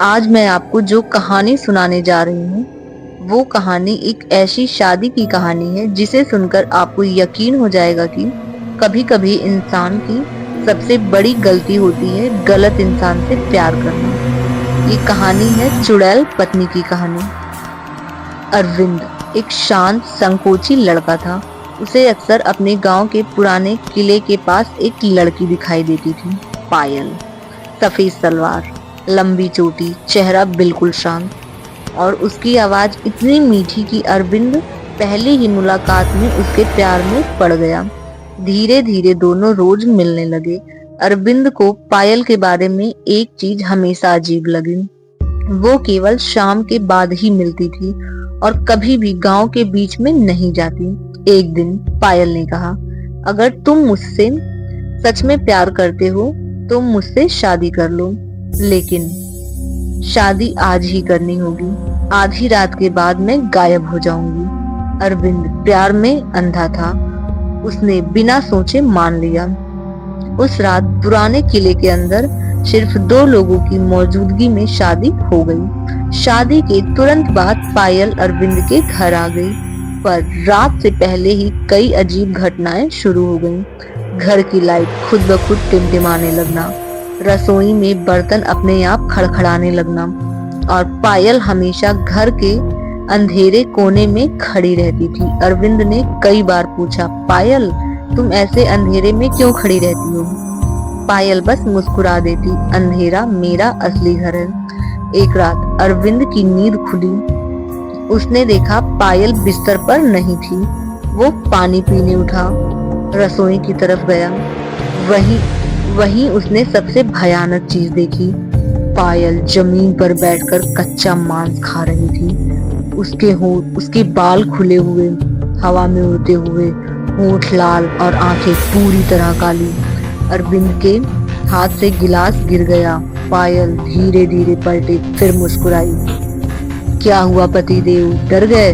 आज मैं आपको जो कहानी सुनाने जा रही हूँ वो कहानी एक ऐसी शादी की कहानी है जिसे सुनकर आपको यकीन हो जाएगा कि कभी कभी इंसान की सबसे बड़ी गलती होती है गलत इंसान से प्यार करना। ये कहानी है चुड़ैल पत्नी की कहानी। अरविंद एक शांत संकोची लड़का था। उसे अक्सर अपने गांव के पुराने किले के पास एक लड़की दिखाई देती थी, पायल। सफेद सलवार, लंबी चोटी, चेहरा बिल्कुल शांत और उसकी आवाज इतनी मीठी कि अरविंद पहली ही मुलाकात में उसके प्यार में पड़ गया। धीरे धीरे दोनों रोज मिलने लगे। अरविंद को पायल के बारे में एक चीज हमेशा अजीब लगी। वो केवल शाम के बाद ही मिलती थी और कभी भी गांव के बीच में नहीं जाती। एक दिन पायल ने कहा, अगर तुम मुझसे सच में प्यार करते हो तो मुझसे शादी कर लो, लेकिन शादी आज ही करनी होगी। आधी रात के बाद मैं गायब हो जाऊंगी। अरविंद प्यार में अंधा था। उसने बिना सोचे मान लिया। उस रात पुराने किले के अंदर सिर्फ दो लोगों की मौजूदगी में शादी हो गई। शादी के तुरंत बाद पायल अरविंद के घर आ गई, पर रात से पहले ही कई अजीब घटनाएं शुरू हो गईं। घर की लाइट खुद ब खुद टिमटिमाने लगना, रसोई में बर्तन अपने आप खड़खड़ाने लगना और पायल हमेशा घर के अंधेरे कोने में खड़ी रहती थी। अरविंद ने कई बार पूछा, पायल तुम ऐसे अंधेरे में क्यों खड़ी रहती हो? पायल बस मुस्कुरा देती, अंधेरा मेरा असली घर है। एक रात अरविंद की नींद खुली। उसने देखा पायल बिस्तर पर नहीं थी। वो पानी पीने उठा, रसोई की तरफ गया। वहीं उसने सबसे भयानक चीज देखी। पायल जमीन पर बैठकर कच्चा मांस खा रही थी। उसके बाल खुले हुए, हवा में उड़ते हुए, होंठ लाल और आंखें पूरी तरह काली। अरविंद के हाथ से गिलास गिर गया। पायल धीरे धीरे पलटी, फिर मुस्कुराई। क्या हुआ पतिदेव, डर गए?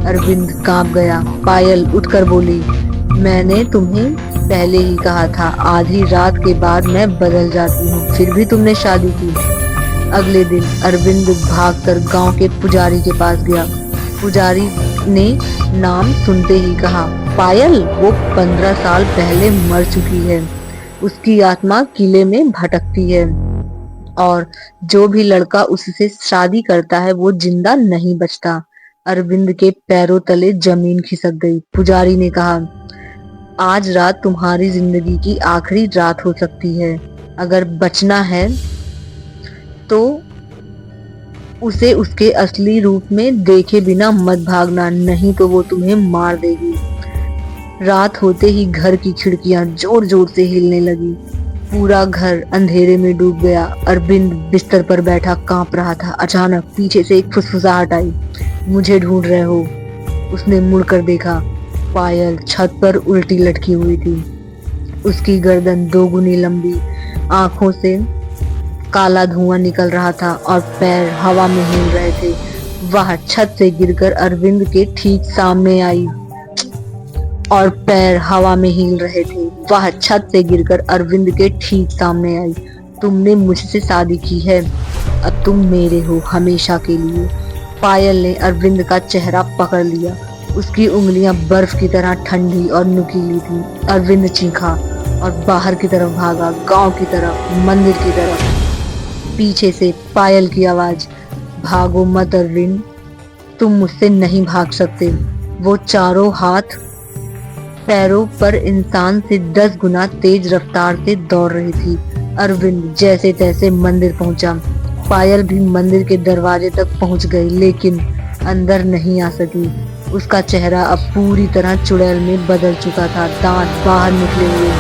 अरविंद कांप गया। पायल उठकर बोली, मैंने तुम्हें पहले ही कहा था, आधी रात के बाद मैं बदल जाती हूँ, फिर भी तुमने शादी की। अगले दिन अरविंद भागकर गांव के पुजारी के पास गया। पुजारी ने नाम सुनते ही कहा, पायल वो 15 साल पहले मर चुकी है। उसकी आत्मा किले में भटकती है और जो भी लड़का उससे शादी करता है वो जिंदा नहीं बचता। अरविंद के पैरों तले जमीन खिसक गई। पुजारी ने कहा, आज रात तुम्हारी जिंदगी की आखिरी रात हो सकती है। अगर बचना है तो उसे उसके असली रूप में देखे बिना मत भागना, नहीं तो वो तुम्हें मार देगी। रात होते ही घर की खिड़कियां जोर जोर से हिलने लगी। पूरा घर अंधेरे में डूब गया। अरविंद बिस्तर पर बैठा कांप रहा था। अचानक पीछे से एक फुसफुसाहट आई, मुझे ढूंढ रहे हो? उसने मुड़कर देखा। पायल छत पर उल्टी लटकी हुई थी। उसकी गर्दन दोगुनी लंबी, आंखों से काला धुआं निकल रहा था और पैर हवा में हिल रहे थे। वह छत से गिरकर अरविंद के ठीक सामने आई और पैर हवा में हिल रहे थे। वह छत से गिरकर अरविंद के ठीक सामने आई। तुमने मुझसे शादी की है, अब तुम मेरे हो हमेशा के लिए। पायल ने अरविंद का चेहरा पकड़ लिया। उसकी उंगलियां बर्फ की तरह ठंडी और नुकीली थी। अरविंद चीखा और बाहर की तरफ भागा, गांव की तरफ, मंदिर की तरफ। पीछे से पायल की आवाज, भागो मत अरविंद, तुम मुझसे नहीं भाग सकते। वो चारों हाथ पैरों पर इंसान से 10 गुना तेज रफ्तार से दौड़ रही थी। अरविंद जैसे तैसे मंदिर पहुंचा। पायल भी मंदिर के दरवाजे तक पहुंच गई, लेकिन अंदर नहीं आ सकी। उसका चेहरा अब पूरी तरह चुड़ैल में बदल चुका था। दांत बाहर निकले हुए,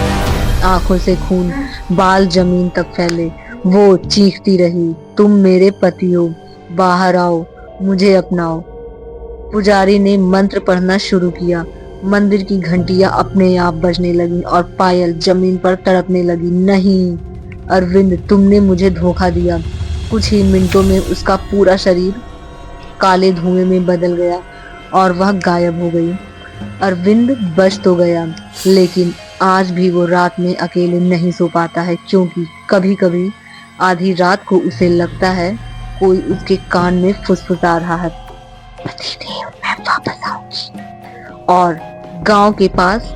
आंखों से खून, बाल जमीन तक फैले। वो चीखती रही, तुम मेरे पति हो, बाहर आओ, मुझे अपनाओ। पुजारी ने मंत्र पढ़ना शुरू किया। मंदिर की घंटियां अपने आप बजने लगी और पायल जमीन पर तड़पने लगी। नहीं अरविंद, तुमने मुझे धोखा दिया। कुछ ही मिनटों में उसका पूरा शरीर काले धुएं में बदल गया और वह गायब हो गई। अरविंद बच तो गया, लेकिन आज भी वो रात में अकेले नहीं सो पाता है, क्योंकि कभी कभी आधी रात को उसे लगता है कोई उसके कान में फुसफुसा रहा है, पतिदेव मैं वापस आऊंगी। और गांव के पास